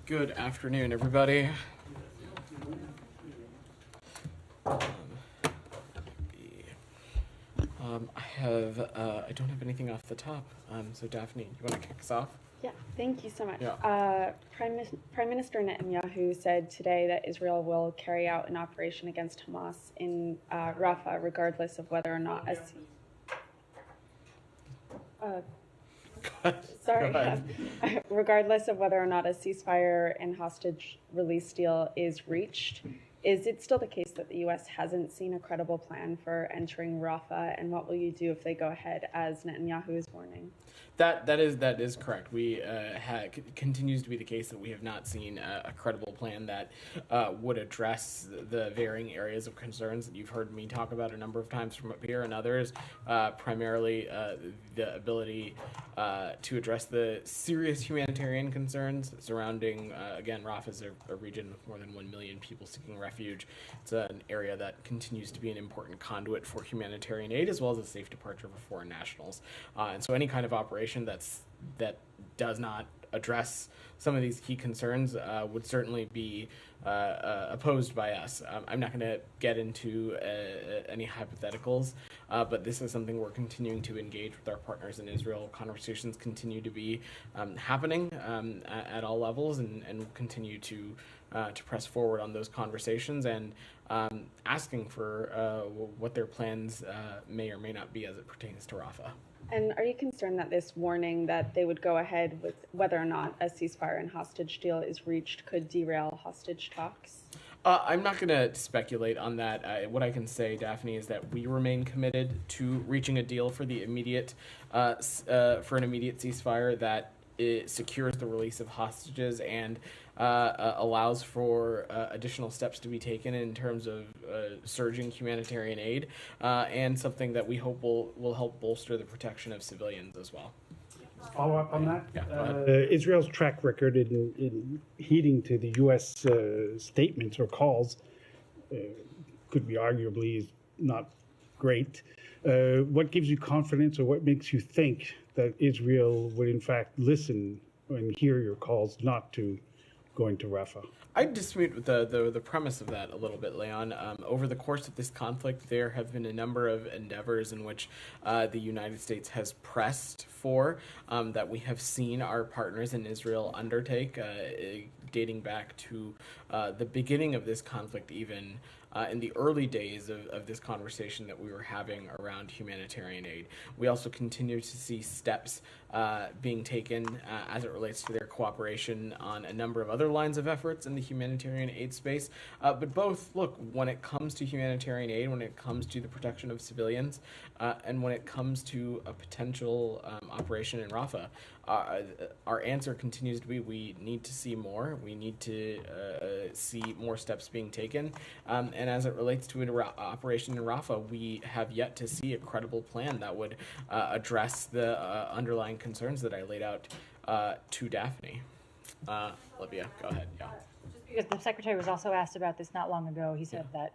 Good afternoon, everybody. I don't have anything off the top. So Daphne, you want to kick us off? Yeah, thank you so much. Yeah. Prime Minister Netanyahu said today that Israel will carry out an operation against Hamas in Rafah, regardless of whether or not regardless of whether or not a ceasefire and hostage release deal is reached. Is it still the case that the U.S. hasn't seen a credible plan for entering Rafah, and what will you do if they go ahead, as Netanyahu is warning? That is correct. Continues to be the case that we have not seen a credible plan that would address the varying areas of concerns that you've heard me talk about a number of times from up here and others. Primarily, the ability to address the serious humanitarian concerns surrounding. Again, Rafah is a region with more than 1 million people seeking refuge. It's an area that continues to be an important conduit for humanitarian aid, as well as a safe departure for foreign nationals. And so, any kind of operation that does not address some of these key concerns would certainly be opposed by us. I'm not going to get into any hypotheticals, but this is something we're continuing to engage with our partners in Israel. Conversations continue to be happening at all levels, and we'll continue to press forward on those conversations and asking for what their plans may or may not be as it pertains to Rafah. And are you concerned that this warning that they would go ahead with whether or not a ceasefire and hostage deal is reached could derail hostage talks? I'm not going to speculate on that. What I can say, Daphne, is that we remain committed to reaching a deal for the immediate, for an immediate ceasefire that it secures the release of hostages and allows for additional steps to be taken in terms of surging humanitarian aid, and something that we hope will help bolster the protection of civilians as well. Follow up on that? Yeah, Israel's track record in heeding to the U.S. Statements or calls could be arguably not great. What gives you confidence, or what makes you think that Israel would in fact listen and hear your calls not to go into Rafah? I dispute with the premise of that a little bit, Leon. Over the course of this conflict, there have been a number of endeavors in which the United States has pressed for that we have seen our partners in Israel undertake, dating back to the beginning of this conflict, even in the early days of this conversation that we were having around humanitarian aid. We also continue to see steps being taken as it relates to their cooperation on a number of other lines of efforts in the humanitarian aid space. But both, look, when it comes to humanitarian aid, when it comes to the protection of civilians, and when it comes to a potential operation in Rafah, our answer continues to be we need to see more. We need to see more steps being taken. And as it relates to an operation in Rafah, we have yet to see a credible plan that would address the underlying concerns that I laid out to Daphne. Olivia, go ahead. Yeah. Just because the secretary was also asked about this not long ago, he said that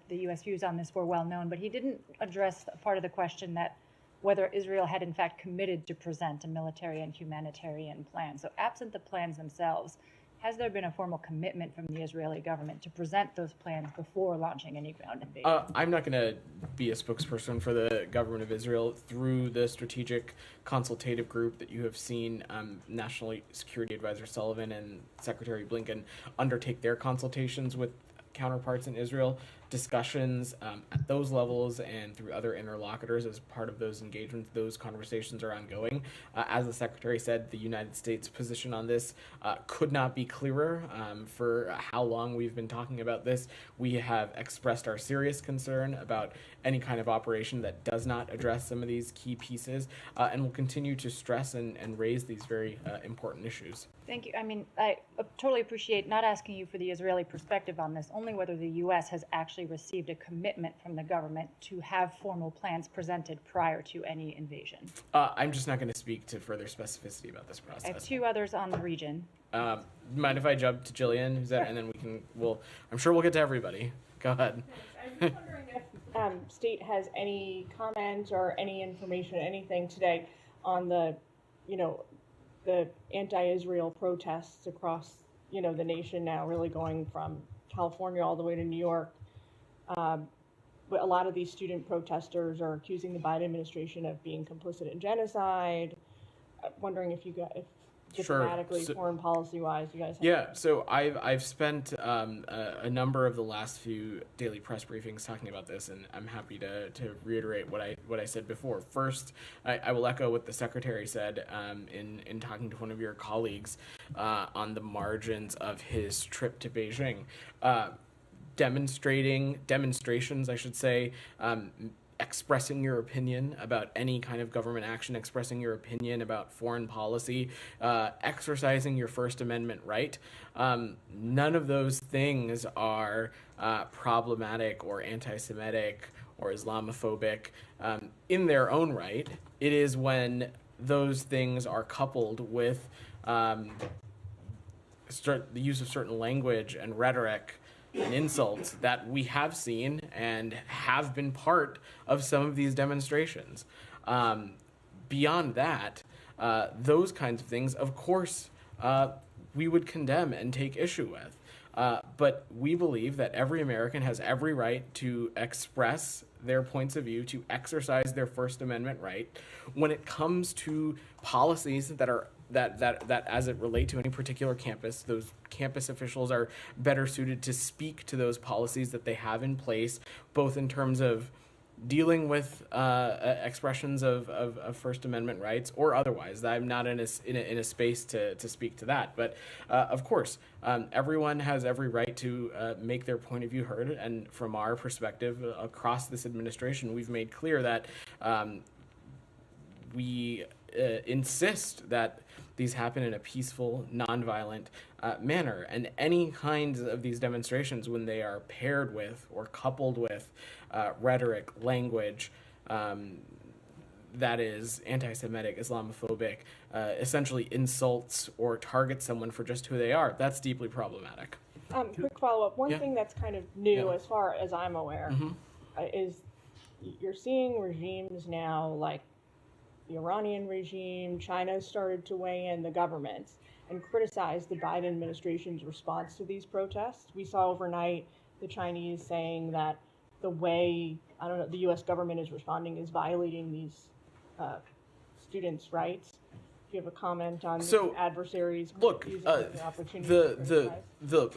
the U.S. views on this were well known, but he didn't address part of the question that whether Israel had in fact committed to present a military and humanitarian plan. So absent the plans themselves, has there been a formal commitment from the Israeli government to present those plans before launching any ground invasion? I'm not going to be a spokesperson for the government of Israel. Through the strategic consultative group that you have seen National Security Advisor Sullivan and Secretary Blinken undertake their consultations with counterparts in Israel, discussions at those levels and through other interlocutors as part of those engagements. Those conversations are ongoing. As the Secretary said, the United States position on this could not be clearer. For how long we've been talking about this, we have expressed our serious concern about any kind of operation that does not address some of these key pieces, and will continue to stress and raise these very important issues. Thank you. I mean, I totally appreciate not asking you for the Israeli perspective on this, only whether the U.S. has actually received a commitment from the government to have formal plans presented prior to any invasion. I'm just not going to speak to further specificity about this process. I have two others on the region. Mind if I jump to Jillian, who's that, and then I'm sure we'll get to everybody. Go ahead. I'm just wondering if State has any comment or any information, anything today on the anti-Israel protests across the nation now, really going from California all the way to New York. But a lot of these student protesters are accusing the Biden administration of being complicit in genocide. I'm wondering if diplomatically, foreign policy wise, you guys have. Yeah, so I've spent a number of the last few daily press briefings talking about this, and I'm happy to reiterate what I said before. First, I will echo what the secretary said in talking to one of your colleagues on the margins of his trip to Beijing. Demonstrations, I should say, expressing your opinion about any kind of government action, expressing your opinion about foreign policy, exercising your First Amendment right. None of those things are problematic or anti-Semitic or Islamophobic in their own right. It is when those things are coupled with the use of certain language and rhetoric and insults that we have seen and have been part of some of these demonstrations. Beyond that, those kinds of things, of course, we would condemn and take issue with. But we believe that every American has every right to express their points of view, to exercise their First Amendment right when it comes to policies that are that as it relate to any particular campus. Those campus officials are better suited to speak to those policies that they have in place, both in terms of dealing with expressions of First Amendment rights or otherwise. I'm not in a space to speak to that. But of course, everyone has every right to make their point of view heard. And from our perspective across this administration, we've made clear that we insist that these happen in a peaceful, nonviolent manner. And any kinds of these demonstrations, when they are paired with or coupled with rhetoric, language that is anti-Semitic, Islamophobic, essentially insults or targets someone for just who they are, that's deeply problematic. Quick follow-up. One Yeah. thing that's kind of new, Yeah. as far as I'm aware, is you're seeing regimes now like the Iranian regime. China started to weigh in, the government, and criticize the Biden administration's response to these protests. We saw overnight the Chinese saying that the way, the U.S. government is responding is violating these students' rights. Do you have a comment on So, adversaries look, using the opportunity to criticize? the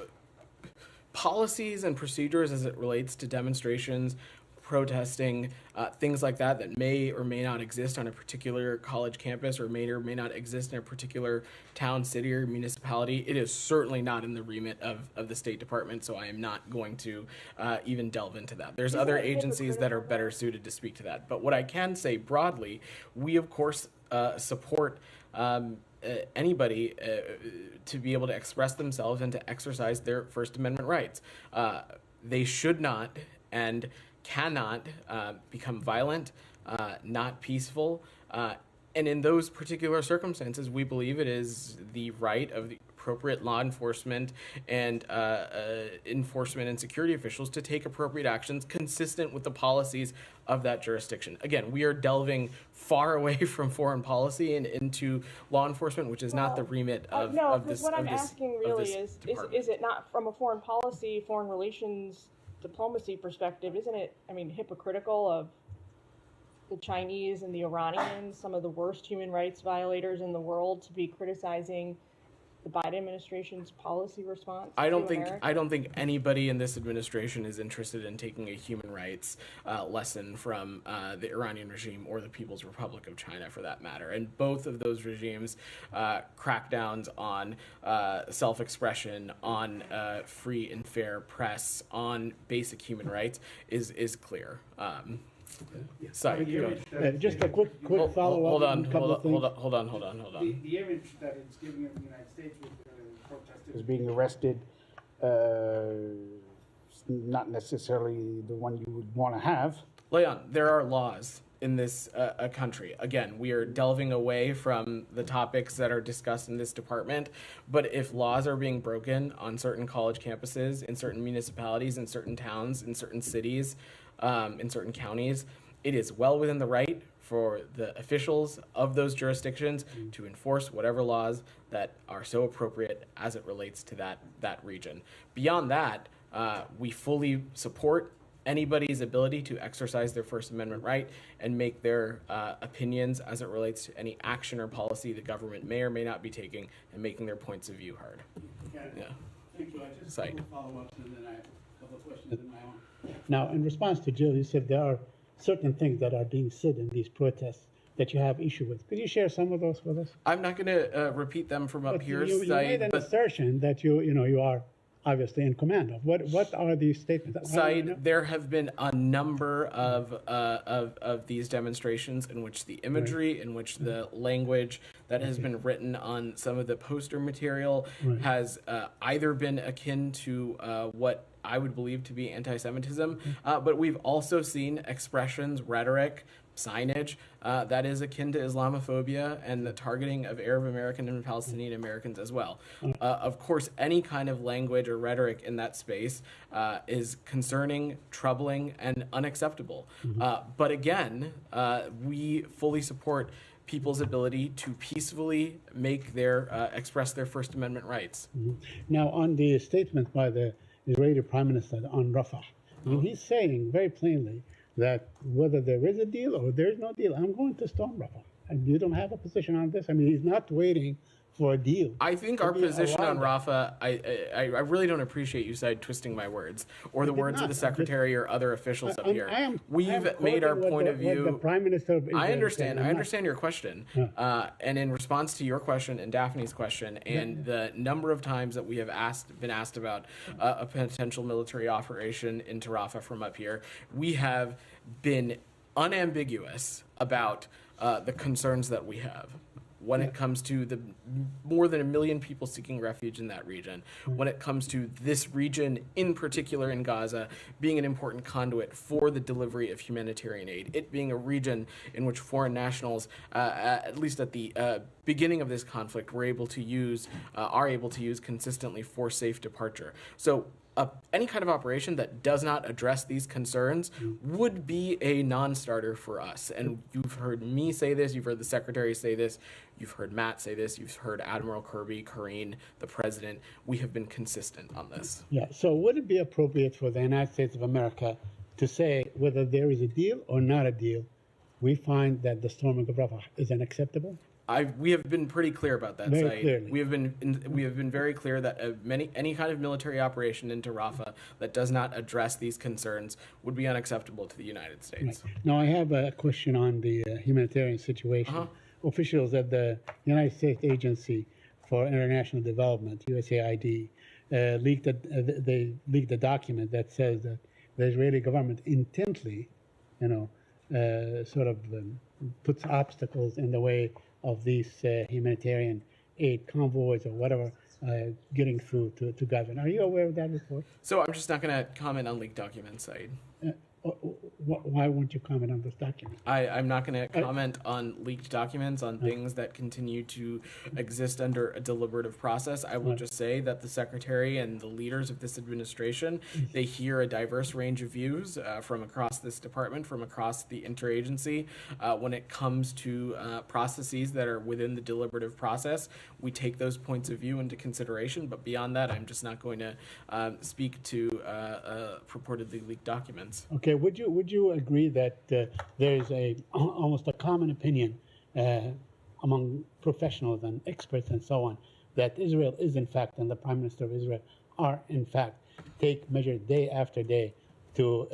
policies and procedures as it relates to demonstrations, protesting, things like that may or may not exist on a particular college campus or may not exist in a particular town, city, or municipality. It is certainly not in the remit of the State Department, so I am not going to even delve into that. There's other agencies that are better suited to speak to that. But what I can say broadly, we of course support anybody to be able to express themselves and to exercise their First Amendment rights. They should not and cannot become violent, not peaceful. And in those particular circumstances, we believe it is the right of the appropriate law enforcement and enforcement and security officials to take appropriate actions consistent with the policies of that jurisdiction. Again, we are delving far away from foreign policy and into law enforcement, which is not the remit of no, of this. What I'm of this, asking of really this is it not from a foreign policy, foreign relations, diplomacy perspective, isn't it, hypocritical of the Chinese and the Iranians, some of the worst human rights violators in the world, to be criticizing the Biden administration's policy response? I don't think anybody in this administration is interested in taking a human rights lesson from the Iranian regime or the People's Republic of China, for that matter. And both of those regimes crackdowns on self-expression, on free and fair press, on basic human rights is clear. Sorry, go ahead. Just a quick follow-up. Hold on. The image that it's giving of the United States with protesters being arrested, not necessarily the one you would want to have. Leon, there are laws in this country. Again, we are delving away from the topics that are discussed in this department, but if laws are being broken on certain college campuses, in certain municipalities, in certain towns, in certain cities, in certain counties, it is well within the right for the officials of those jurisdictions to enforce whatever laws that are so appropriate as it relates to that region. Beyond that, we fully support anybody's ability to exercise their First Amendment right and make their opinions as it relates to any action or policy the government may or may not be taking and making their points of view heard. Yeah. Thank you. I just Cite. have follow-ups, and then I have a couple of questions of my own. Now, in response to Jill, you said there are certain things that are being said in these protests that you have issue with. Could you share some of those with us? I'm not going to repeat them from up But here, you made an but assertion that you are obviously in command of. What are these statements? How do you know? Said, there have been a number of these demonstrations in which the imagery, in which the language that has been written on some of the poster material has either been akin to what I would believe to be anti-Semitism, but we've also seen expressions, rhetoric, signage that is akin to Islamophobia and the targeting of Arab American and Palestinian Americans as well. Of course, any kind of language or rhetoric in that space is concerning, troubling, and unacceptable. But again, we fully support people's ability to peacefully make express their First Amendment rights. Now, on the statement by the Israeli Prime Minister on Rafah, I mean, he's saying very plainly that whether there is a deal or there is no deal, I'm going to storm Rafah. And you don't have a position on this? I mean, he's not waiting for a deal. I think our position on Rafah, I really don't appreciate you side twisting my words or the words of the secretary or other officials up here. We've made our point of view. The Prime Minister of Israel I understand your question. And in response to your question and Daphne's question and the number of times that we have been asked about a potential military operation into Rafah from up here, we have been unambiguous about the concerns that we have when it comes to the more than 1 million people seeking refuge in that region, when it comes to this region in particular in Gaza being an important conduit for the delivery of humanitarian aid, it being a region in which foreign nationals, at least at the beginning of this conflict, are able to use consistently for safe departure. So any kind of operation that does not address these concerns would be a non-starter for us. And you've heard me say this, you've heard the Secretary say this, you've heard Matt say this, you've heard Admiral Kirby, Karine, the President. We have been consistent on this. Yeah, so would it be appropriate for the United States of America to say whether there is a deal or not a deal, we find that the storming of Rafah is unacceptable? We have been pretty clear about that. Very clearly. We have been very clear that any kind of military operation into Rafah that does not address these concerns would be unacceptable to the United States. Right. Now, I have a question on the humanitarian situation. Officials at the United States Agency for International Development, USAID, leaked a document that says that the Israeli government intently, puts obstacles in the way of these humanitarian aid convoys or whatever getting through to Gaza. Are you aware of that report? So I'm just not going to comment on leaked documents, Said. Why won't you comment on this document? I'm not going to comment on leaked documents, on things that continue to exist under a deliberative process. I will just say that the Secretary and the leaders of this administration, they hear a diverse range of views from across this department, from across the interagency. When it comes to processes that are within the deliberative process, we take those points of view into consideration. But beyond that, I'm just not going to speak to purportedly leaked documents. Okay, would you agree that there is almost a common opinion among professionals and experts and so on that Israel is in fact, and the Prime Minister of Israel are in fact, take measures day after day to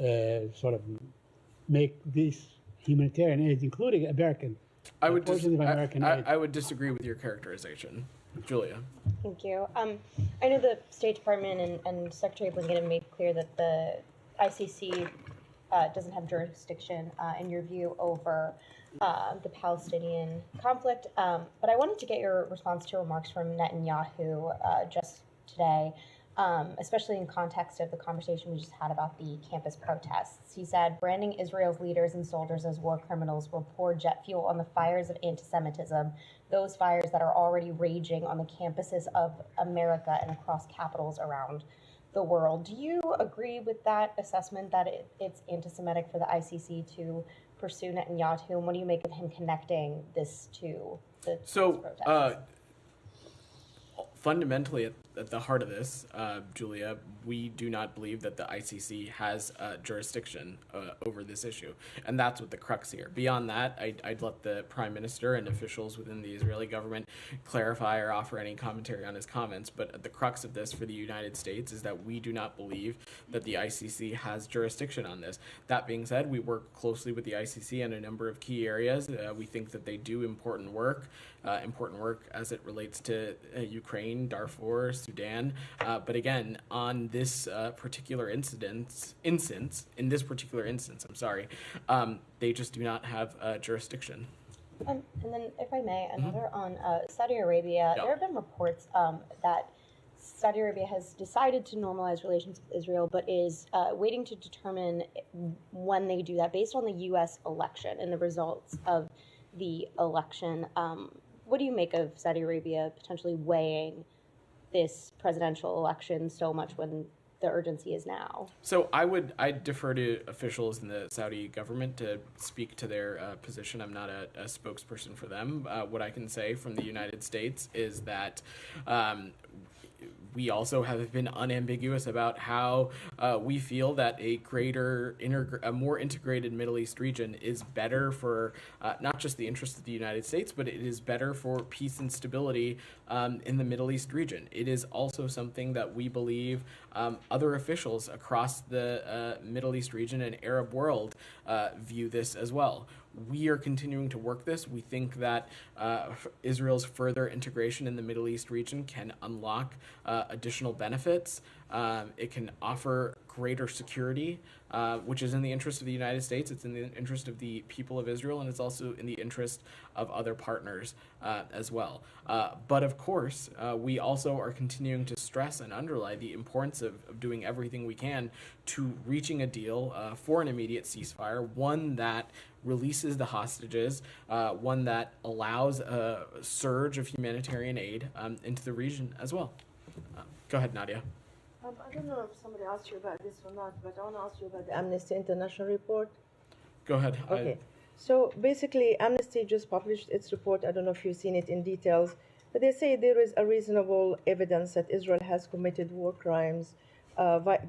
make these humanitarian aids, including American portions of American aid? I would disagree with your characterization. Julia. Thank you. I know the State Department and Secretary Blinken made clear that the ICC doesn't have jurisdiction, in your view, over the Palestinian conflict. But I wanted to get your response to remarks from Netanyahu just today, especially in context of the conversation we just had about the campus protests. He said, branding Israel's leaders and soldiers as war criminals will pour jet fuel on the fires of anti-Semitism, those fires that are already raging on the campuses of America and across capitals around the world. Do you agree with that assessment that it's anti-Semitic for the ICC to pursue Netanyahu, and what do you make of him connecting this to the So, protests? Fundamentally, at the heart of this, Julia, we do not believe that the ICC has jurisdiction over this issue. And that's what the crux here. Beyond that, I'd let the Prime Minister and officials within the Israeli government clarify or offer any commentary on his comments. But at the crux of this for the United States is that we do not believe that the ICC has jurisdiction on this. That being said, we work closely with the ICC in a number of key areas. We think that they do important work as it relates to Ukraine, Darfur, Sudan. But again, on this particular instance, they just do not have jurisdiction. And then, if I may, another on Saudi Arabia. Yeah. There have been reports that Saudi Arabia has decided to normalize relations with Israel, but is waiting to determine when they do that based on the U.S. election and the results of the election. What do you make of Saudi Arabia potentially weighing this presidential election so much when the urgency is now? So I'd defer to officials in the Saudi government to speak to their position. I'm not a spokesperson for them. What I can say from the United States is that we also have been unambiguous about how we feel that a more integrated Middle East region is better for not just the interests of the United States, but it is better for peace and stability in the Middle East region. It is also something that we believe other officials across the Middle East region and Arab world view this as well. We are continuing to work this. We think that Israel's further integration in the Middle East region can unlock additional benefits. It can offer greater security, which is in the interest of the United States. It's in the interest of the people of Israel, and it's also in the interest of other partners as well. But of course, we also are continuing to stress and underline the importance of doing everything we can to reaching a deal for an immediate ceasefire, one that releases the hostages, one that allows a surge of humanitarian aid into the region as well. Go ahead, Nadia. I don't know if somebody asked you about this or not, but I want to ask you about the Amnesty International report. Go ahead. Okay. So basically, Amnesty just published its report. I don't know if you've seen it in details, but they say there is a reasonable evidence that Israel has committed war crimes,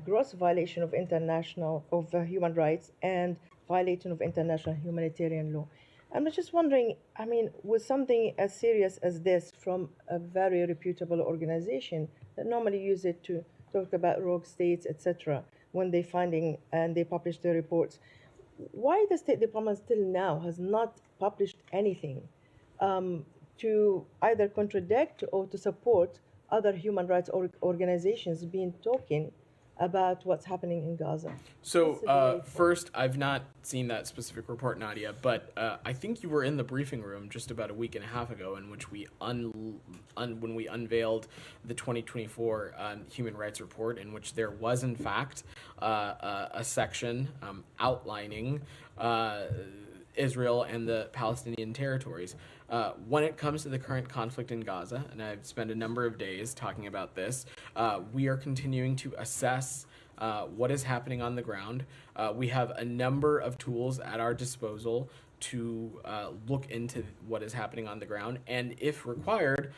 gross violation of human rights, and violation of international humanitarian law. I'm just wondering, I mean, with something as serious as this from a very reputable organization that normally use it to talk about rogue states, etc., when they finding and they publish their reports, why the State Department still now has not published anything to either contradict or to support other human rights organizations being talking about what's happening in Gaza? So first, I've not seen that specific report, Nadia, but I think you were in the briefing room just about a week and a half ago, in which we when we unveiled the 2024 Human Rights Report, in which there was in fact a section outlining Israel and the Palestinian territories. When it comes to the current conflict in Gaza, and I've spent a number of days talking about this, we are continuing to assess what is happening on the ground. We have a number of tools at our disposal to look into what is happening on the ground, and if required,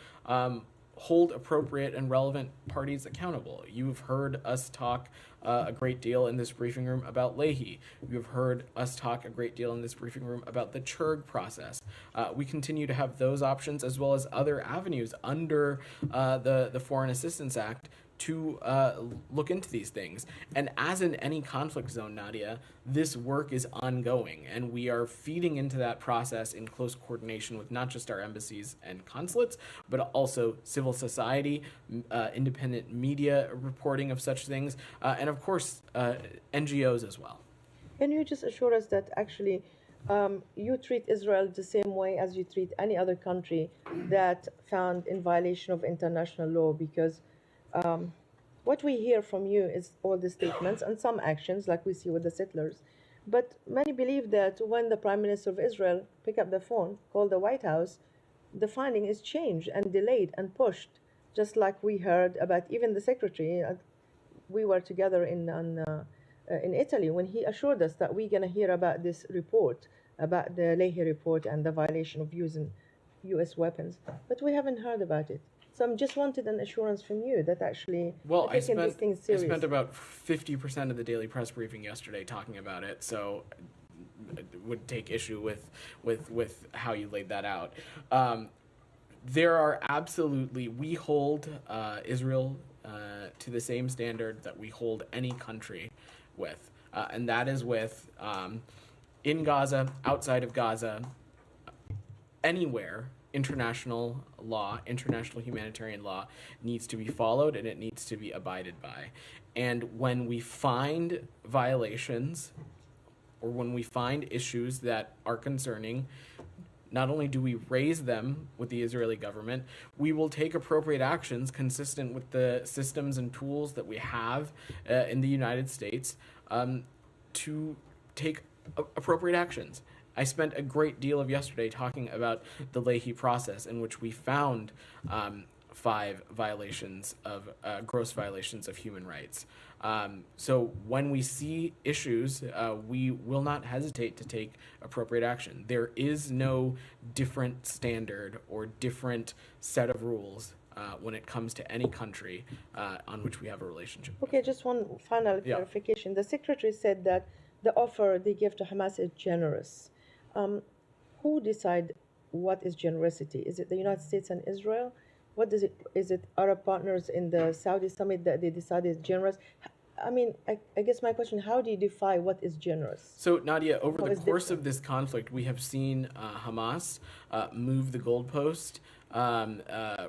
hold appropriate and relevant parties accountable. You've heard us talk a great deal in this briefing room about Leahy. You've heard us talk a great deal in this briefing room about the Churg process. We continue to have those options as well as other avenues under the Foreign Assistance Act to look into these things. And as in any conflict zone, Nadia, this work is ongoing, and we are feeding into that process in close coordination with not just our embassies and consulates, but also civil society, independent media reporting of such things, and of course, NGOs as well. Can you just assure us that actually you treat Israel the same way as you treat any other country that found in violation of international law? Because what we hear from you is all the statements and some actions, like we see with the settlers. But many believe that when the Prime Minister of Israel pick up the phone, call the White House, the finding is changed and delayed and pushed, just like we heard about even the Secretary. We were together in Italy when he assured us that we're going to hear about this report about the Leahy report and the violation of using U.S. weapons, but we haven't heard about it. So I just wanted an assurance from you that actually Well, you're taking these things I serious. spent about 50% of the daily press briefing yesterday talking about it, so I would take issue with how you laid that out. There are absolutely, we hold Israel to the same standard that we hold any country with, and that is with in Gaza, outside of Gaza, anywhere. International law, international humanitarian law needs to be followed and it needs to be abided by. And when we find violations or when we find issues that are concerning, not only do we raise them with the Israeli government, we will take appropriate actions consistent with the systems and tools that we have in the United States to take appropriate actions. I spent a great deal of yesterday talking about the Leahy process, in which we found 5 violations of gross violations of human rights. So when we see issues, we will not hesitate to take appropriate action. There is no different standard or different set of rules when it comes to any country on which we have a relationship. Okay, just one final clarification. The secretary said that the offer they give to Hamas is generous. Who decide what is generosity? Is it the United States and Israel? What does it? Is it Arab partners in the Saudi summit that they decided is generous? I mean, I guess my question: how do you define what is generous? So Nadia, over the course of this conflict, we have seen Hamas move the goalpost,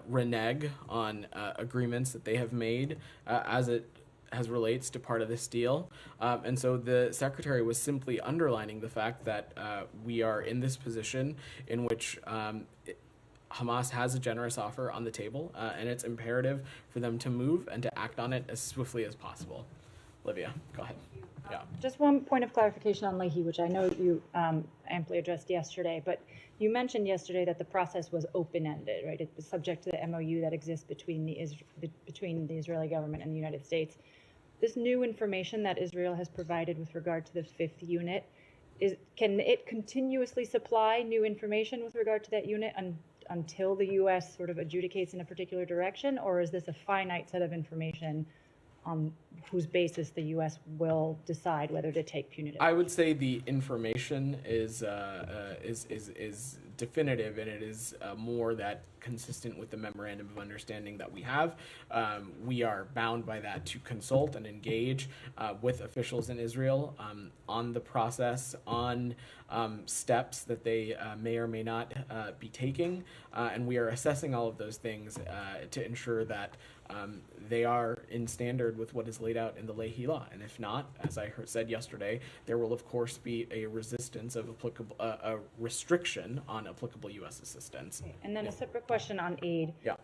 renege on agreements that they have made as relates to part of this deal. And so the secretary was simply underlining the fact that we are in this position in which Hamas has a generous offer on the table, and it's imperative for them to move and to act on it as swiftly as possible. Olivia, go ahead. Yeah. Just one point of clarification on Leahy, which I know you amply addressed yesterday, but you mentioned yesterday that the process was open-ended, right? It was subject to the MOU that exists between the Israeli government and the United States. This new information that Israel has provided with regard to the 5th unit, can it continuously supply new information with regard to that unit until the U.S. sort of adjudicates in a particular direction, or is this a finite set of information on whose basis the U.S. will decide whether to take punitive action? I would say the information is definitive, and it is more that consistent with the memorandum of understanding that we have. We are bound by that to consult and engage with officials in Israel on the process, on steps that they may or may not be taking, and we are assessing all of those things to ensure that they are in standard with what is laid out in the Leahy law. And if not, as I said yesterday, there will of course be a resistance of a restriction on applicable U.S. assistance. And then a separate question on aid. Yeah.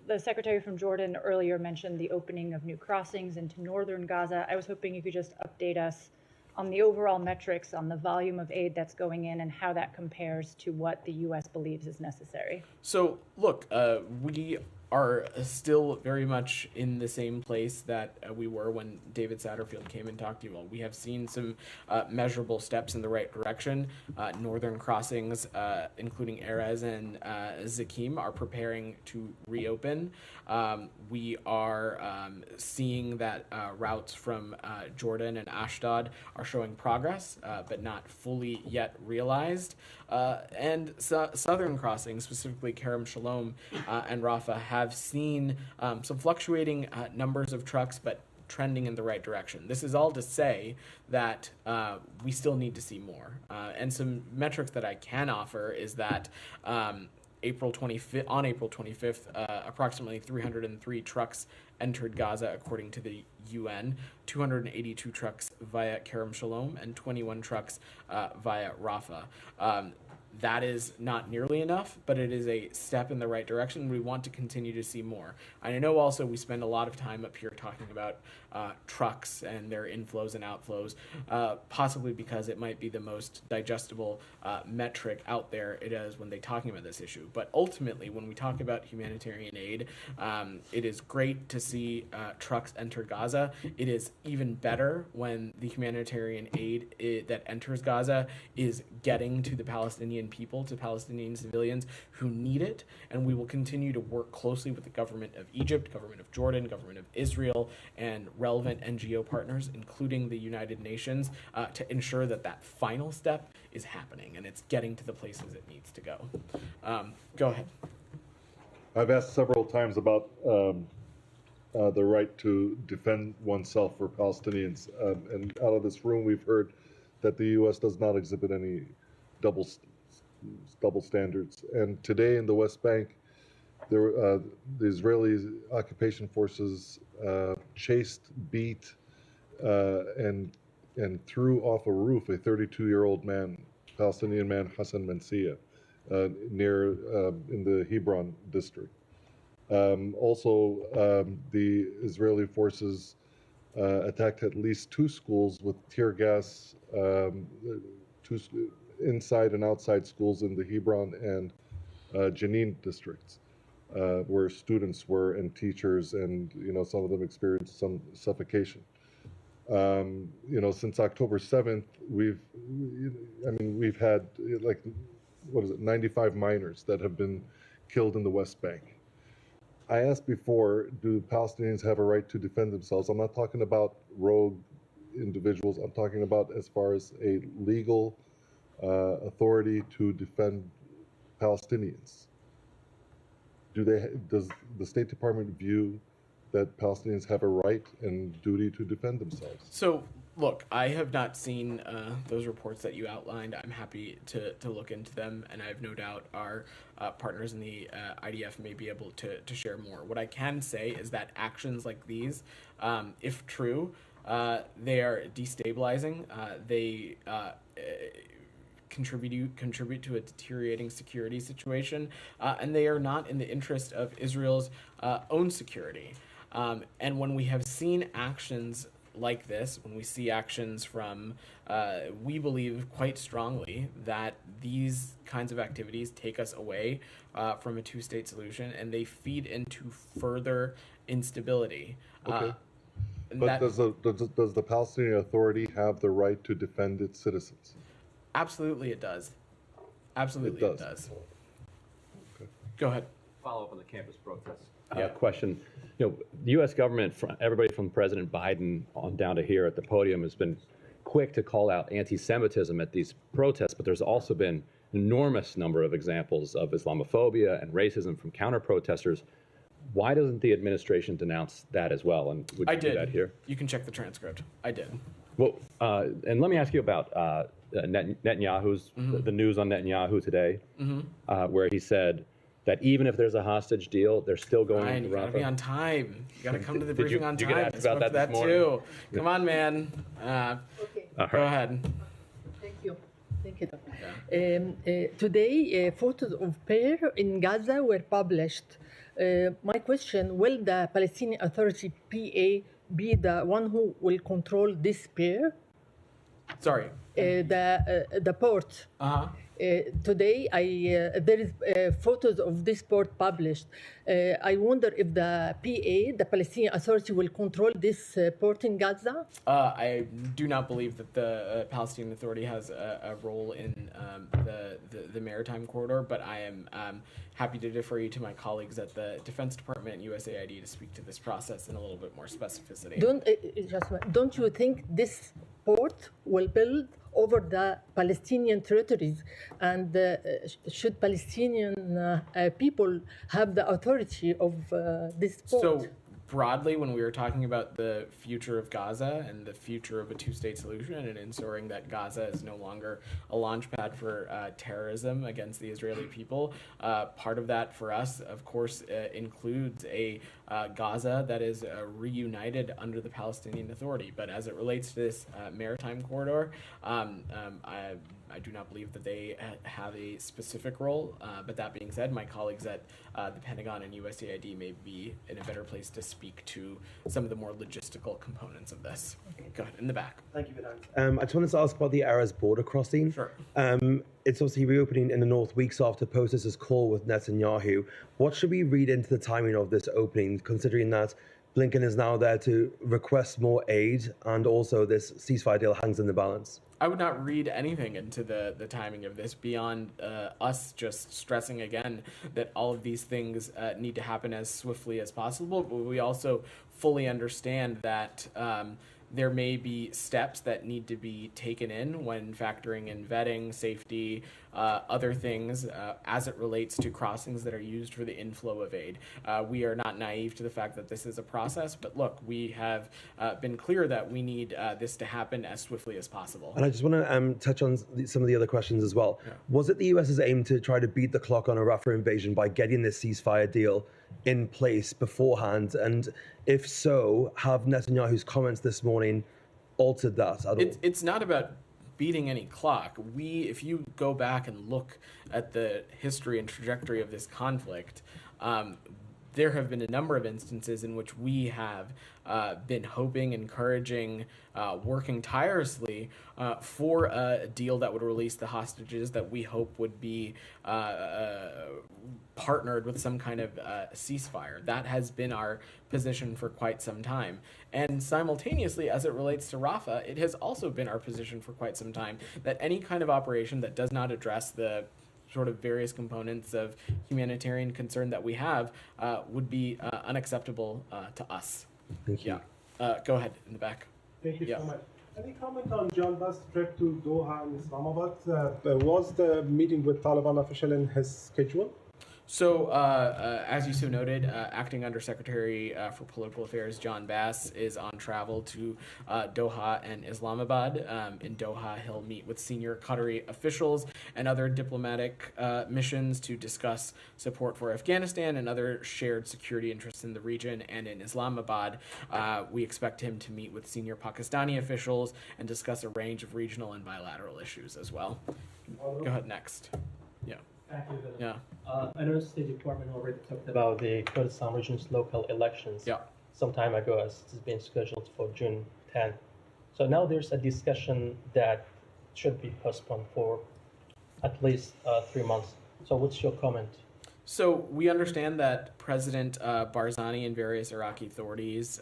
The secretary from Jordan earlier mentioned the opening of new crossings into northern Gaza. I was hoping you could just update us on the overall metrics on the volume of aid that's going in and how that compares to what the U.S. believes is necessary. So, look, we are still very much in the same place that we were when David Satterfield came and talked to you all. We have seen some measurable steps in the right direction. Northern crossings, including Erez and Zakim, are preparing to reopen. We are seeing that routes from Jordan and Ashdod are showing progress, but not fully yet realized. And southern crossings, specifically Kerem Shalom and Rafah, have seen some fluctuating numbers of trucks, but trending in the right direction. This is all to say that we still need to see more. And some metrics that I can offer is that on April 25th, approximately 303 trucks entered Gaza, according to the UN, 282 trucks via Kerem Shalom, and 21 trucks via Rafah. That is not nearly enough, but it is a step in the right direction. We want to continue to see more. I know also we spend a lot of time up here talking about trucks and their inflows and outflows, possibly because it might be the most digestible metric out there it is when they're talking about this issue. But ultimately, when we talk about humanitarian aid, it is great to see trucks enter Gaza. It is even better when the humanitarian aid that enters Gaza is getting to the Palestinian people, to Palestinian civilians who need it. And we will continue to work closely with the government of Egypt, government of Jordan, government of Israel, and relevant NGO partners, including the United Nations, to ensure that that final step is happening and it's getting to the places it needs to go. Go ahead. I've asked several times about the right to defend oneself for Palestinians, and out of this room we've heard that the U.S. does not exhibit any double standards. And today in the West Bank, the Israeli occupation forces chased, beat, and threw off a roof a 32-year-old man, Palestinian man, Hassan Mansia, near in the Hebron district. Also, the Israeli forces attacked at least 2 schools with tear gas, 2 inside and outside schools in the Hebron and Jenin districts, where students were and teachers, and some of them experienced some suffocation. Since October 7th, we've had 95 miners that have been killed in the West Bank. I asked before, do Palestinians have a right to defend themselves? I'm not talking about rogue individuals. I'm talking about as far as a legal authority to defend Palestinians. Does the State Department view that Palestinians have a right and duty to defend themselves? So, look, I have not seen those reports that you outlined. I'm happy to look into them, and I have no doubt our partners in the IDF may be able to share more. What I can say is that actions like these, if true, they are destabilizing. They contribute to a deteriorating security situation, and they are not in the interest of Israel's own security. And when we have seen actions like this, when we see actions from, we believe quite strongly that these kinds of activities take us away from a two-state solution, and they feed into further instability. Okay. But does the Palestinian Authority have the right to defend its citizens? Absolutely it does. Absolutely it does. Okay. Go ahead. Follow up on the campus protests. Question. The U.S. government, everybody from President Biden on down to here at the podium, has been quick to call out anti-Semitism at these protests, but there's also been an enormous number of examples of Islamophobia and racism from counter-protesters. Why doesn't the administration denounce that as well? And would you do that here? You can check the transcript. I did. Well, and let me ask you about Netanyahu's, the news on Netanyahu today, where he said that even if there's a hostage deal, they're still going Ryan, to you gotta be on time. You gotta come to the briefing on time. You get asked about that this morning. too. Come on, man. Okay. Go ahead. Thank you. Thank you. Today, photos of pair in Gaza were published. My question, will the Palestinian Authority, PA, be the one who will control this pair? Sorry. The port. Today, there is photos of this port published. I wonder if the PA, the Palestinian Authority, will control this port in Gaza? I do not believe that the Palestinian Authority has a role in the maritime corridor, but I am happy to defer you to my colleagues at the Defense Department and USAID to speak to this process in a little bit more specificity. Don't you think this port will build over the Palestinian territories, and should Palestinian people have the authority of this port? So broadly, when we were talking about the future of Gaza and the future of a two-state solution and ensuring that Gaza is no longer a launch pad for terrorism against the Israeli people, part of that for us, of course, includes a Gaza that is reunited under the Palestinian Authority. But as it relates to this maritime corridor, I'm I do not believe that they have a specific role, but that being said, my colleagues at the Pentagon and USAID may be in a better place to speak to some of the more logistical components of this. Go ahead, in the back. Thank you, Vedant. I just wanted to ask about the Aras border crossing. Sure. It's obviously reopening in the north weeks after protesters' call with Netanyahu. What should we read into the timing of this opening, considering that Blinken is now there to request more aid and also this ceasefire deal hangs in the balance? I would not read anything into the timing of this beyond us just stressing again that all of these things need to happen as swiftly as possible, but we also fully understand that there may be steps that need to be taken in when factoring in vetting, safety, other things as it relates to crossings that are used for the inflow of aid. We are not naive to the fact that this is a process, but look, we have been clear that we need this to happen as swiftly as possible. And I just want to touch on some of the other questions as well. Yeah. Was it the US's aim to try to beat the clock on a Rafah invasion by getting this ceasefire deal in place beforehand? And if so, have Netanyahu's comments this morning altered that at all? It's not about beating any clock. If you go back and look at the history and trajectory of this conflict, there have been a number of instances in which we have been hoping, encouraging, working tirelessly for a deal that would release the hostages that we hope would be partnered with some kind of ceasefire. That has been our position for quite some time. And simultaneously, as it relates to Rafah, it has also been our position for quite some time that any kind of operation that does not address the sort of various components of humanitarian concern that we have would be unacceptable to us. Thank you. Yeah. Go ahead, in the back. Thank you Yeah. so much. Any comment on John Bass' trip to Doha and Islamabad? Was the meeting with Taliban official in his schedule? So, as you so noted, Acting Undersecretary for Political Affairs John Bass is on travel to Doha and Islamabad. In Doha, he'll meet with senior Qatari officials and other diplomatic missions to discuss support for Afghanistan and other shared security interests in the region. And in Islamabad, we expect him to meet with senior Pakistani officials and discuss a range of regional and bilateral issues as well. Go ahead, next. Yeah. Thank you, Vedant. Yeah. I know the State Department already talked about the Kurdistan region's local elections Yeah. some time ago, as it's been scheduled for June 10th. So now there's a discussion that should be postponed for at least 3 months. So what's your comment? So we understand that President Barzani and various Iraqi authorities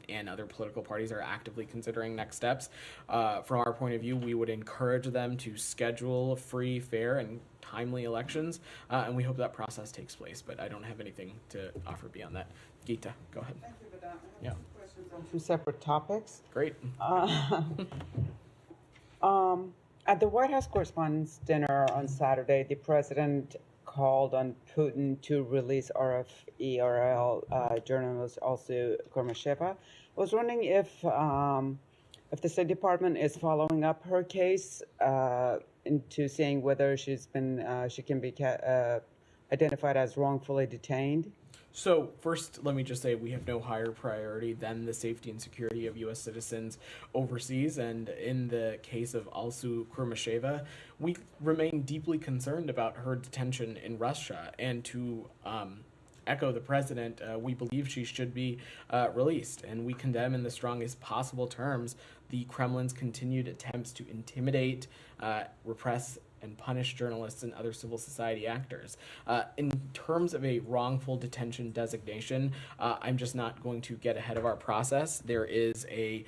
and other political parties are actively considering next steps. From our point of view, we would encourage them to schedule free, fair, and timely elections, and we hope that process takes place. But I don't have anything to offer beyond that. Geeta, go ahead. Thank you, Vedant. I have Yeah. two questions on two separate topics. Great. At the White House Correspondents' Dinner on Saturday, the president called on Putin to release RF-ERL journalist also Kurmasheva. I was wondering if the State Department is following up her case into seeing whether she can be identified as wrongfully detained. So first, let me just say we have no higher priority than the safety and security of U.S. citizens overseas. And in the case of Alsu Kurmasheva, we remain deeply concerned about her detention in Russia. And to echo the president, we believe she should be released. And we condemn in the strongest possible terms the Kremlin's continued attempts to intimidate, repress, and punish journalists and other civil society actors. In terms of a wrongful detention designation, I'm just not going to get ahead of our process. There is a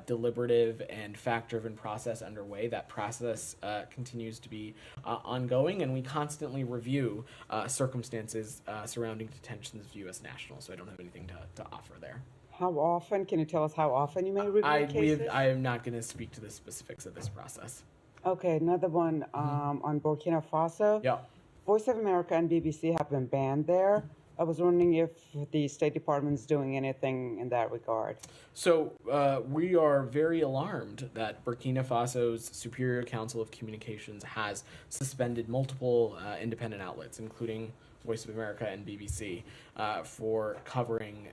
deliberative and fact-driven process underway. That process continues to be ongoing, and we constantly review circumstances surrounding detentions of U.S. nationals, so I don't have anything to offer there. How often? Can you tell us how often you may review cases? I am not going to speak to the specifics of this process. Okay, another one on Burkina Faso. Yeah. Voice of America and BBC have been banned there. I was wondering if the State Department's doing anything in that regard. So we are very alarmed that Burkina Faso's Superior Council of Communications has suspended multiple independent outlets, including Voice of America and BBC for covering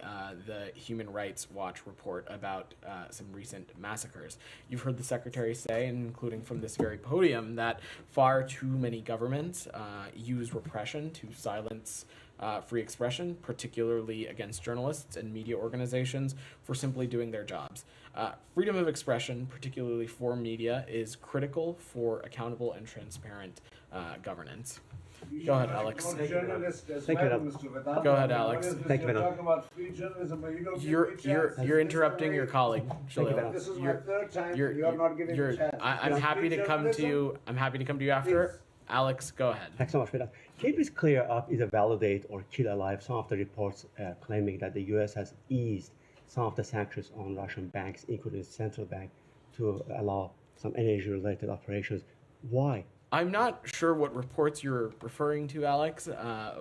the Human Rights Watch report about some recent massacres. You've heard the Secretary say, including from this very podium, that far too many governments use repression to silence free expression, particularly against journalists and media organizations for simply doing their jobs. Freedom of expression, particularly for media, is critical for accountable and transparent governance. Go ahead, Alex. Thank you, Mr. Vedant. Go ahead, Alex. Thank you, Vedant. About free journalism, but you don't You're interrupting your colleague. This is my third time. You are not giving a chance. I'm happy to come to you. I'm happy to come to you after. Alex, go ahead. Thanks so much, Vedant. Can you please clear up, either validate or kill alive some of the reports claiming that the U.S. has eased some of the sanctions on Russian banks, including the central bank, to allow some energy-related operations? Why? I'm not sure what reports you're referring to, Alex.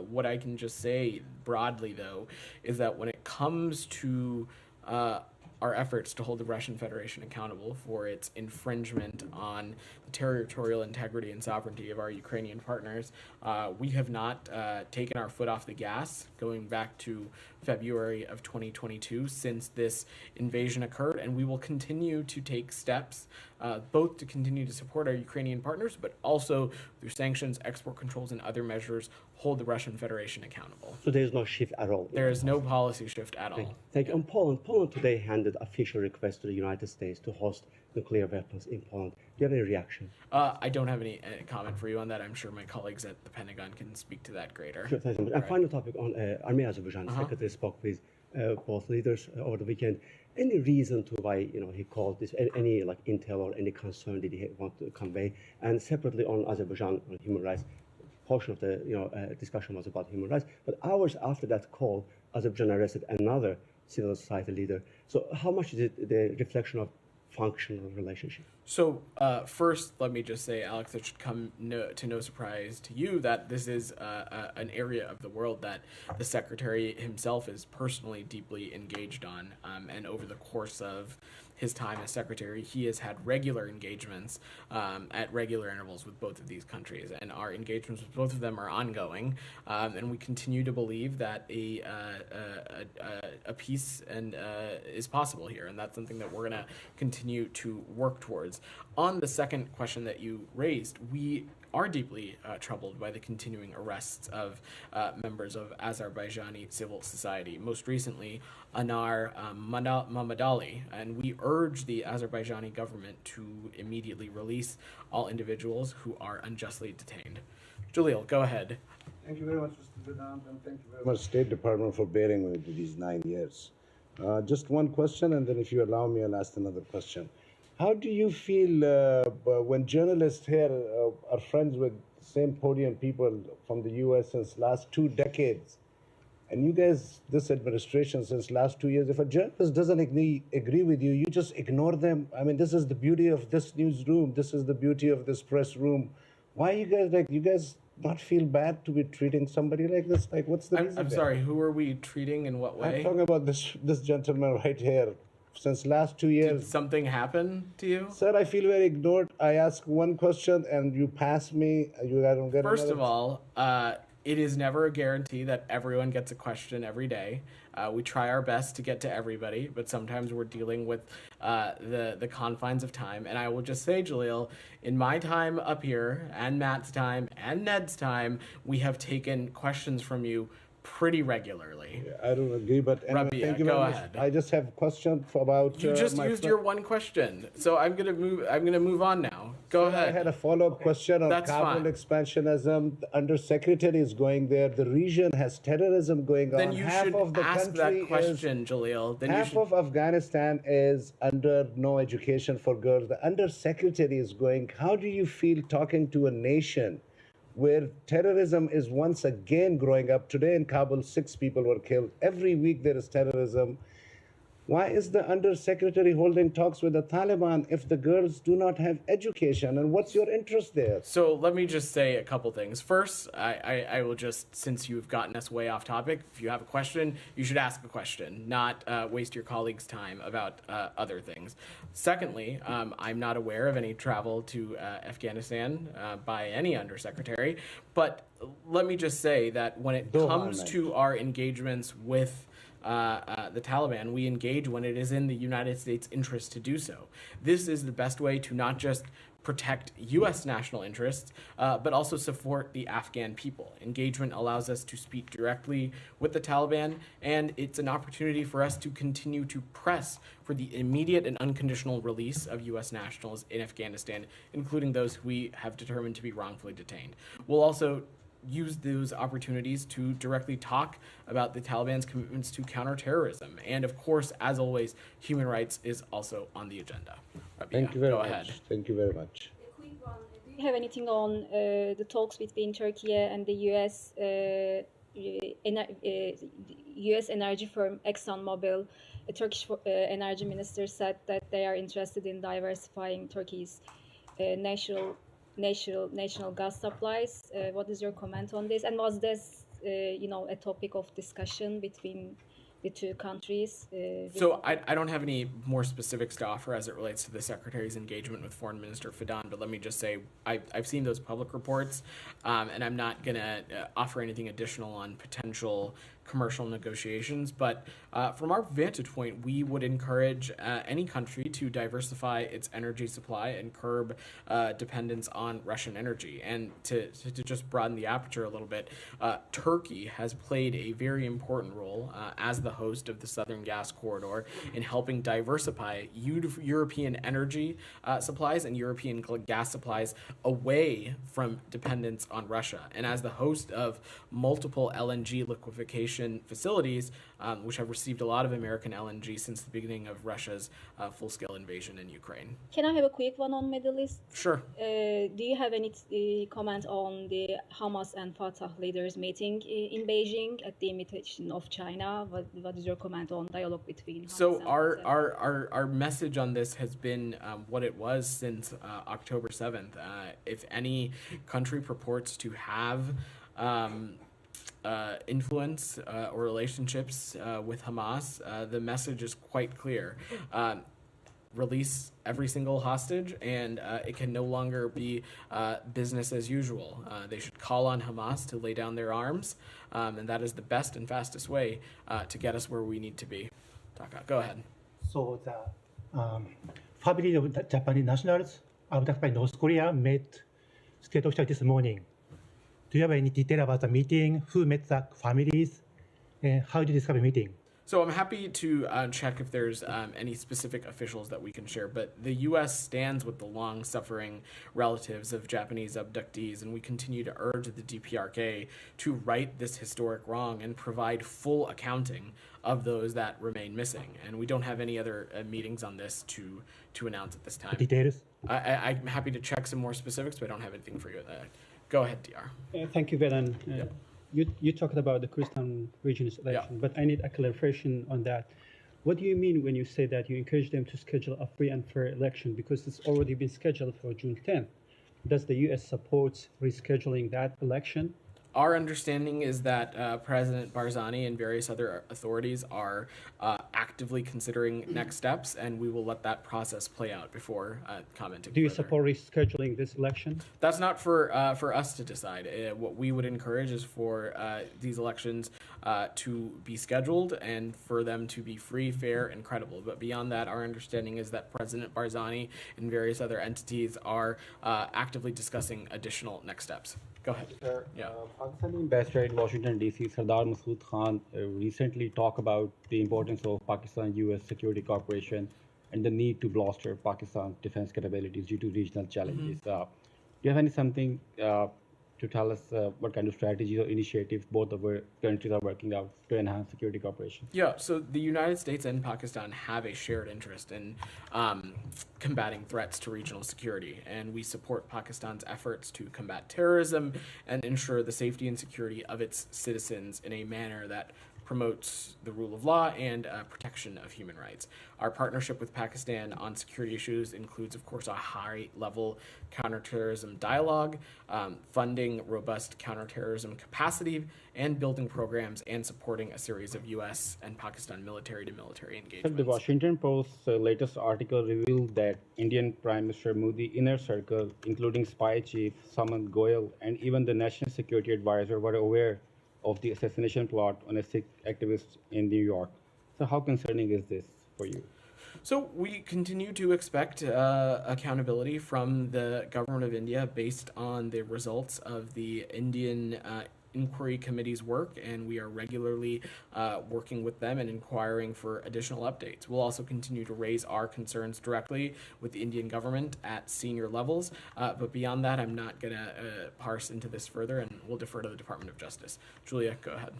What I can just say broadly, though, is that when it comes to our efforts to hold the Russian Federation accountable for its infringement on the territorial integrity and sovereignty of our Ukrainian partners, we have not taken our foot off the gas going back to February of 2022 since this invasion occurred, and we will continue to take steps both to continue to support our Ukrainian partners, but also through sanctions, export controls, and other measures, hold the Russian Federation accountable. So there is no shift at all? There is no policy shift at all. Thank you. On Poland, Poland today handed official request to the United States to host nuclear weapons in Poland. Do you have any reaction? I don't have any comment for you on that. I'm sure my colleagues at the Pentagon can speak to that greater. Sure, thank you. And final topic on Armenia Azerbaijan. The Secretary spoke with both leaders over the weekend. Any reason to why he called this? Any like intel or any concern did he want to convey? And separately on Azerbaijan on human rights, portion of the discussion was about human rights. But hours after that call, Azerbaijan arrested another civil society leader. So how much is it the reflection of functional relationship? So first, let me just say, Alex, it should come to no surprise to you that this is an area of the world that the Secretary himself is personally deeply engaged on. And over the course of his time as Secretary, he has had regular engagements at regular intervals with both of these countries. And our engagements with both of them are ongoing. And we continue to believe that a peace is possible here. And that's something that we're going to continue to work towards. On the second question that you raised, we are deeply troubled by the continuing arrests of members of Azerbaijani civil society, most recently Anar Mammadali, and we urge the Azerbaijani government to immediately release all individuals who are unjustly detained. Jalil, go ahead. Thank you very much, Mr. Vedant, and thank you very much, State Department, for bearing with these 9 years. Just one question, and then if you allow me, I'll ask another question. How do you feel when journalists here are friends with the same podium people from the U.S. since last 2 decades, and you guys, this administration, since last 2 years, if a journalist doesn't agree with you, you just ignore them? I mean, this is the beauty of this newsroom. This is the beauty of this press room. Why you guys not feel bad to be treating somebody like this? Like, what's the reason? I'm sorry, who are we treating in what way? I'm talking about this gentleman right here. Since last 2 years. Did something happen to you? Sir, I feel very ignored. I ask one question and you pass me. I don't get First of all, it is never a guarantee that everyone gets a question every day. We try our best to get to everybody, but sometimes we're dealing with the confines of time. And I will just say, Jalil, in my time up here, and Matt's time, and Ned's time, we have taken questions from you pretty regularly. Yeah, I don't agree, but anyway, Rabia, thank you go very much. ahead. I just have a question about. You just used your one question, so I'm gonna move on now. Go ahead. I had a follow-up question on Kabul expansionism. The Undersecretary is going there. The region has terrorism going then on. You half should of the ask country that question, Jalil. Then half of Afghanistan is under no education for girls. The Undersecretary is going. How do you feel talking to a nation where terrorism is once again growing up? Today in Kabul, 6 people were killed. Every week there is terrorism. Why is the undersecretary holding talks with the Taliban if the girls do not have education? And what's your interest there? So let me just say a couple things. First, I will just, since you've gotten us way off topic, if you have a question, you should ask a question, not waste your colleagues' time about other things. Secondly, I'm not aware of any travel to Afghanistan by any undersecretary, but let me just say that when it comes to our engagements with the Taliban, we engage when it is in the United States' interest to do so. This is the best way to not just protect U.S. national interests, but also support the Afghan people. Engagement allows us to speak directly with the Taliban, and it's an opportunity for us to continue to press for the immediate and unconditional release of U.S. nationals in Afghanistan, including those we have determined to be wrongfully detained. We'll also use those opportunities to directly talk about the Taliban's commitments to counterterrorism. And of course, as always, human rights is also on the agenda. Rabia, Thank you very go much. ahead. Thank you very much. Do you have anything on the talks between Turkey and the U.S. energy firm ExxonMobil? A Turkish energy minister said that they are interested in diversifying Turkey's national gas supplies. What is your comment on this? And was this, a topic of discussion between the two countries? So I don't have any more specifics to offer as it relates to the Secretary's engagement with Foreign Minister Vedant, but let me just say I've seen those public reports, and I'm not going to offer anything additional on potential commercial negotiations. But from our vantage point, we would encourage any country to diversify its energy supply and curb dependence on Russian energy. And to just broaden the aperture a little bit, Turkey has played a very important role as the host of the Southern Gas Corridor in helping diversify European energy supplies and European gas supplies away from dependence on Russia. And as the host of multiple LNG liquefaction facilities, which have received a lot of American LNG since the beginning of Russia's full-scale invasion in Ukraine. Can I have a quick one on Middle East? Sure. Do you have any comment on the Hamas and Fatah leaders meeting in Beijing at the invitation of China? What is your comment on dialogue between Hamas So and our message on this has been what it was since October 7th. If any country purports to have influence or relationships with Hamas, the message is quite clear. Release every single hostage, and it can no longer be business as usual. They should call on Hamas to lay down their arms, and that is the best and fastest way to get us where we need to be. Taka, go ahead. So the family of the Japanese nationals abducted by North Korea met state officials this morning. Do you have any detail about the meeting? Who met the families? And how did you describe the meeting? So I'm happy to check if there's any specific officials that we can share, but the U.S. stands with the long-suffering relatives of Japanese abductees, and we continue to urge the DPRK to right this historic wrong and provide full accounting of those that remain missing. And we don't have any other meetings on this to announce at this time. Details? I'm happy to check some more specifics, but I don't have anything for you. Go ahead, DR. Thank you, Vedant. You talked about the Kurdistan region's election, but I need a clarification on that. What do you mean when you say that you encourage them to schedule a free and fair election? Because it's already been scheduled for June 10th. Does the U.S. support rescheduling that election? Our understanding is that President Barzani and various other authorities are actively considering next steps, and we will let that process play out before commenting. Do you support rescheduling this election? That's not for us to decide. What we would encourage is for these elections to be scheduled and for them to be free, fair, and credible. But beyond that, our understanding is that President Barzani and various other entities are actively discussing additional next steps. Go ahead. Sir, Pakistani ambassador in Washington, D.C., Sardar Masood Khan, recently talked about the importance of Pakistan-U.S. security cooperation and the need to bolster Pakistan's defense capabilities due to regional challenges. Do you have something to tell us what kind of strategies or initiatives both of our countries are working out to enhance security cooperation? Yeah, so the United States and Pakistan have a shared interest in combating threats to regional security, and we support Pakistan's efforts to combat terrorism and ensure the safety and security of its citizens in a manner that promotes the rule of law and protection of human rights. Our partnership with Pakistan on security issues includes, of course, a high-level counterterrorism dialogue, funding robust counterterrorism capacity, and building programs and supporting a series of U.S. and Pakistan military-to-military engagements. The Washington Post's latest article revealed that Indian Prime Minister Modi inner circle, including spy chief Samant Goyal and even the National Security Advisor, were aware of the assassination plot on a Sikh activist in New York. So how concerning is this for you? So we continue to expect accountability from the government of India based on the results of the Indian Inquiry Committee's work, and we are regularly working with them and inquiring for additional updates. We'll also continue to raise our concerns directly with the Indian government at senior levels, but beyond that, I'm not going to parse into this further, and we'll defer to the Department of Justice. Julia, go ahead.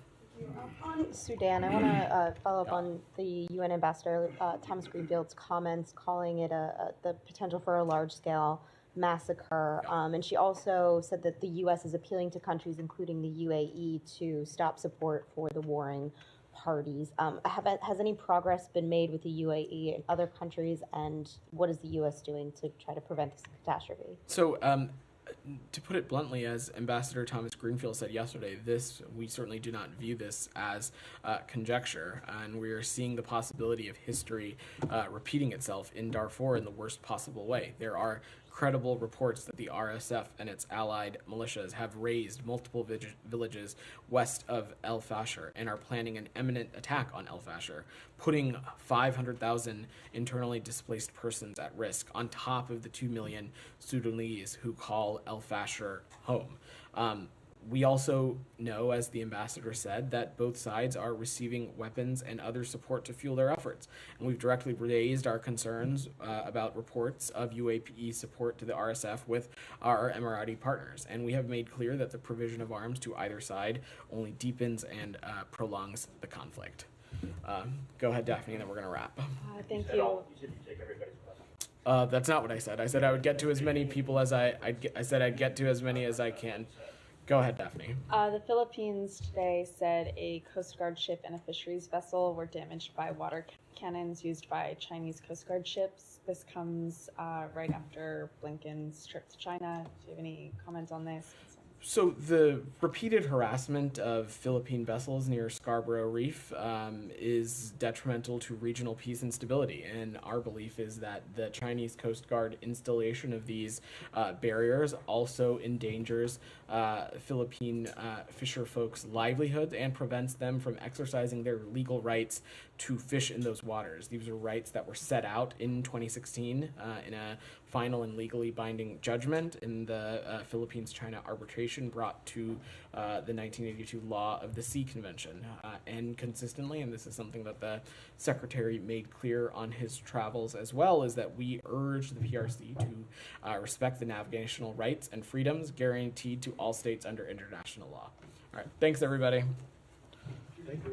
On Sudan, I want to follow up on the UN Ambassador Thomas Greenfield's comments, calling it the potential for a large-scale massacre. And she also said that the U.S. is appealing to countries, including the UAE, to stop support for the warring parties. Has any progress been made with the UAE and other countries, and what is the U.S. doing to try to prevent this catastrophe? So, to put it bluntly, as Ambassador Thomas Greenfield said yesterday, we certainly do not view this as conjecture, and we are seeing the possibility of history repeating itself in Darfur in the worst possible way. There are credible reports that the RSF and its allied militias have razed multiple villages west of El Fasher and are planning an imminent attack on El Fasher, putting 500,000 internally displaced persons at risk on top of the 2 million Sudanese who call El Fasher home. We also know, as the ambassador said, that both sides are receiving weapons and other support to fuel their efforts. And we've directly raised our concerns about reports of UAE support to the RSF with our Emirati partners. And we have made clear that the provision of arms to either side only deepens and prolongs the conflict. Go ahead, Daphne, and then we're going to wrap. Thank you. That's not what I said. I said I would get to as many people as I said I'd get to as many as I can. Go ahead, Daphne. The Philippines today said a Coast Guard ship and a fisheries vessel were damaged by water cannons used by Chinese Coast Guard ships. This comes right after Blinken's trip to China. Do you have any comment on this? So the repeated harassment of Philippine vessels near Scarborough Reef is detrimental to regional peace and stability. And our belief is that the Chinese Coast Guard installation of these barriers also endangers Philippine fisher folks' livelihoods and prevents them from exercising their legal rights to fish in those waters. These are rights that were set out in 2016 in a final and legally binding judgment in the Philippines-China arbitration brought to the 1982 Law of the Sea Convention. And consistently, and this is something that the Secretary made clear on his travels as well, is that we urge the PRC to respect the navigational rights and freedoms guaranteed to all states under international law. All right, thanks everybody. Thank you.